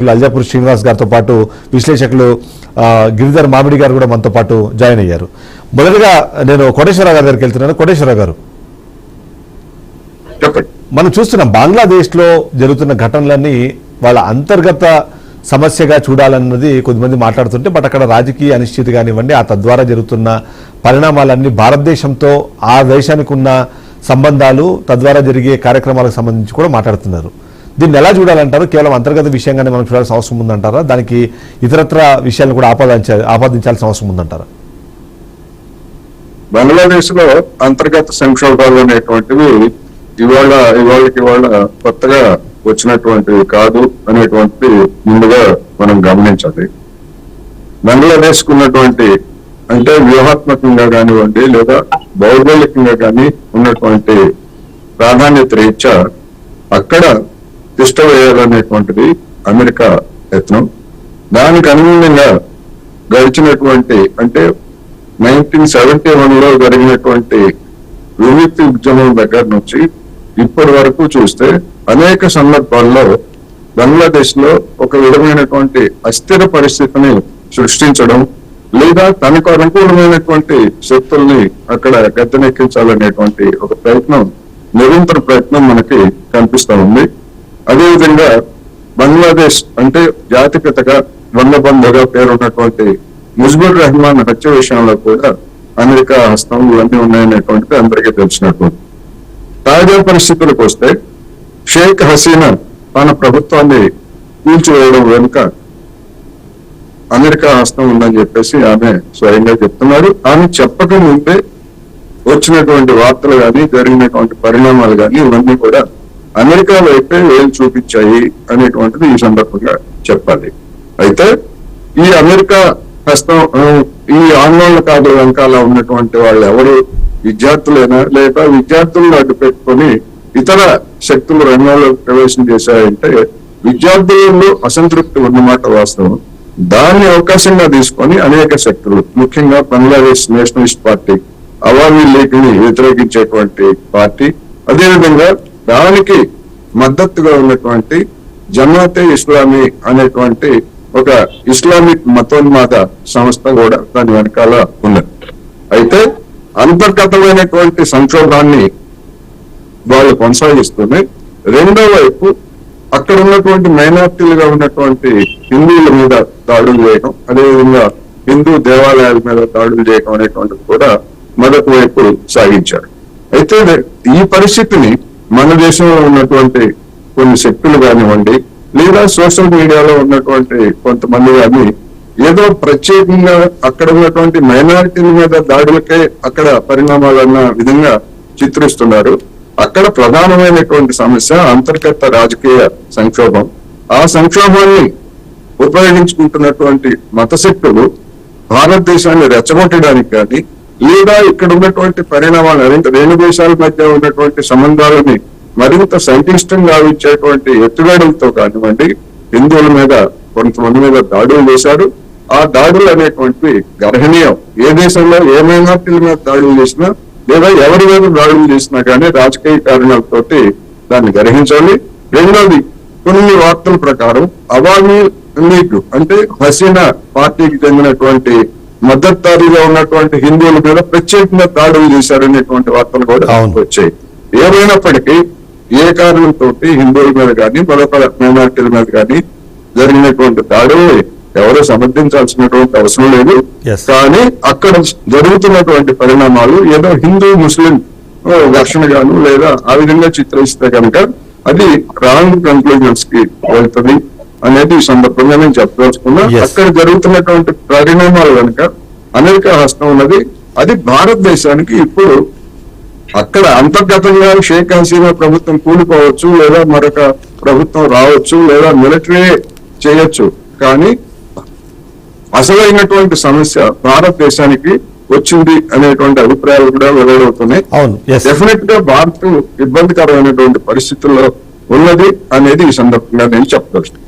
అల్జాపూర్ శ్రీనివాస్ గారితో పాటు విశ్లేషకులు గిరిధర్ మామిడి గారు కూడా మనతో పాటు జాయిన్ అయ్యారు. మొదటగా నేను కోటేశ్వరరావు గారి దగ్గరికి వెళ్తున్నాను. కోటేశ్వరరావు గారు, మనం చూస్తున్నాం బంగ్లాదేశ్లో జరుగుతున్న ఘటనలన్నీ వాళ్ళ అంతర్గత సమస్యగా చూడాలన్నది కొద్దిమంది మాట్లాడుతుంటే, బట్ అక్కడ రాజకీయ అనిశ్చితి కానివ్వండి, ఆ తద్వారా జరుగుతున్న పరిణామాలన్నీ భారతదేశంతో ఆ దేశానికి ఉన్న సంబంధాలు, తద్వారా జరిగే కార్యక్రమాలకు సంబంధించి కూడా మాట్లాడుతున్నారు. దీన్ని ఎలా చూడాలంటారు? కేవలం అంతర్గత విషయంగానే మనం చూడాల్సిన అవసరం ఉందంటారా? దానికి ఇతరత్ర విషయాలను కూడా ఆపాదించాల్సిన అవసరం ఉందంటారా? బంగ్లాదేశ్ లో అంతర్గత సంక్షోభాలు అనేటువంటివి ఇవాళ కొత్తగా వచ్చినటువంటివి కాదు అనేటువంటిది ముందుగా మనం గమనించాలి. బంగ్లాదేశ్ కు ఉన్నటువంటి అంటే వ్యూహాత్మకంగా కానివ్వండి లేదా భౌగోళికంగా కానీ ఉన్నటువంటి ప్రాధాన్యత రీత్యా అక్కడ తిష్ట వేయాలనేటువంటిది అమెరికా యత్నం. దానికి అనుగుణంగా గడిచినటువంటి అంటే 1971లో జరిగినటువంటి విముక్తి ఉద్యమం దగ్గర నుంచి ఇప్పటి వరకు చూస్తే అనేక సందర్భాల్లో బంగ్లాదేశ్ లో ఒక విధమైనటువంటి అస్థిర పరిస్థితిని సృష్టించడం లేదా తనకు అనుకూలమైనటువంటి శక్తుల్ని అక్కడ గద్దెనెక్కించాలనేటువంటి ఒక నిరంతర ప్రయత్నం మనకి కనిపిస్తా ఉంది. అదేవిధంగా బంగ్లాదేశ్ అంటే జాతిపితగా బంగబంధుగా పేరున్నటువంటి ముజిబుర్ రెహమాన్ హత్య విషయంలో కూడా అమెరికా హస్తం ఇవన్నీ ఉన్నాయనేటువంటిది అందరికీ తెలిసినటువంటి. తాజా పరిస్థితులకు వస్తే షేక్ హసీనా తన ప్రభుత్వాన్ని కూల్చివేయడం వెనుక అమెరికా హస్తం ఉందని చెప్పేసి ఆమె స్వయంగా చెప్తున్నారు. ఆమె చెప్పక ముందే వచ్చినటువంటి వార్తలు కానీ జరిగినటువంటి పరిణామాలు కానీ ఇవన్నీ కూడా అమెరికా వైపే వేలు చూపించాయి అనేటువంటిది ఈ సందర్భంగా చెప్పాలి. అయితే ఈ అమెరికా హస్తం ఈ ఆందోళనకారుల వెనకాల ఉన్నటువంటి వాళ్ళు ఎవరు? విద్యార్థులైనా లేదా విద్యార్థులను అడ్డు పెట్టుకొని ఇతర శక్తులు రంగంలో ప్రవేశం చేశాయంటే విద్యార్థులలో అసంతృప్తి ఉన్నమాట వాస్తవం. దాన్ని అవకాశంగా తీసుకొని అనేక శక్తులు ముఖ్యంగా Bangladesh Nationalist party, Awami league ని వ్యతిరేకించేటువంటి పార్టీ, అదేవిధంగా దానికి మద్దతుగా ఉన్నటువంటి జమాతే ఇస్లామీ అనేటువంటి ఒక ఇస్లామిక్ మతోన్మాద సంస్థ కూడా దాని వెనకాల ఉన్నది. అయితే అంతర్గతమైనటువంటి సంక్షోభాన్ని వాళ్ళు కొనసాగిస్తూనే రెండో వైపు అక్కడ ఉన్నటువంటి మైనార్టీలుగా ఉన్నటువంటి హిందువుల మీద దాడులు చేయడం, అదేవిధంగా హిందూ దేవాలయాల మీద దాడులు చేయడం అనేటువంటిది కూడా మొదటి వైపు సాగించారు. అయితే ఈ పరిస్థితిని మన దేశంలో ఉన్నటువంటి కొన్ని శక్తులు కానివ్వండి లేదా సోషల్ మీడియాలో ఉన్నటువంటి కొంతమంది కానీ ఏదో ప్రత్యేకంగా అక్కడ ఉన్నటువంటి మైనారిటీల మీద దాడులకే అక్కడ పరిణామాలన్న విధంగా చిత్రిస్తున్నారు. అక్కడ ప్రధానమైనటువంటి సమస్య అంతర్గత రాజకీయ సంక్షోభం. ఆ సంక్షోభాన్ని ఉపయోగించుకుంటున్నటువంటి మత శక్తులు భారతదేశాన్ని రెచ్చగొట్టడానికి కానీ లేదా ఇక్కడ ఉన్నటువంటి పరిణామాలు రెండు దేశాల మధ్య ఉన్నటువంటి సంబంధాలని మరింత సంక్లిష్టంగా గావించేటువంటి ఎత్తుగడలతో కానివ్వండి హిందువుల మీద కొంతమంది మీద దాడులు చేశారు. ఆ దాడులు అనేటువంటివి గర్హనీయం. ఏ దేశంలో ఏ మైనార్టీల మీద దాడులు చేసినా లేదా ఎవరి మీద దాడులు చేసినా కానీ రాజకీయ కారణాలతోటి దాన్ని గ్రహించాలి. రెండోది, కొన్ని వార్తల ప్రకారం అవామీ లీగ్ అంటే హసీనా పార్టీకి చెందినటువంటి మద్దతుదారుగా ఉన్నటువంటి హిందువుల మీద ప్రత్యేకంగా దాడులు చేశారనేటువంటి వార్తలు కూడా వచ్చాయి. ఏమైనప్పటికీ ఏ కారణంతో హిందువుల మీద కానీ మరొక మైనార్టీల మీద కానీ జరిగినటువంటి దాడులు ఎవరూ సమర్థించాల్సినటువంటి అవసరం లేదు. కానీ అక్కడ జరుగుతున్నటువంటి పరిణామాలు ఏదో హిందూ ముస్లిం ఘర్షణగాను లేదా ఆ విధంగా చిత్రిస్తే కనుక అది రాంగ్ కన్క్లూజన్స్ కి వెళ్తుంది అనేది ఈ సందర్భంగా నేను చెప్పదలుచుకున్నా. అక్కడ జరుగుతున్నటువంటి పరిణామాల వెనుక అమెరికా హస్తం ఉన్నది. అది భారతదేశానికి ఇప్పుడు అక్కడ అంతర్గతంగా షేక్ హసీనా ప్రభుత్వం కూలిపోవచ్చు లేదా మరొక ప్రభుత్వం రావచ్చు లేదా మిలిటరీ చేయొచ్చు, కానీ అసలైనటువంటి సమస్య భారతదేశానికి వచ్చింది అనేటువంటి అభిప్రాయాలు కూడా వెల్లడవుతున్నాయి. డెఫినెట్ గా భారత్ ఇబ్బందికరమైనటువంటి పరిస్థితుల్లో ఉన్నది అనేది ఈ సందర్భంగా నేను చెప్పదలుచుకున్నాను.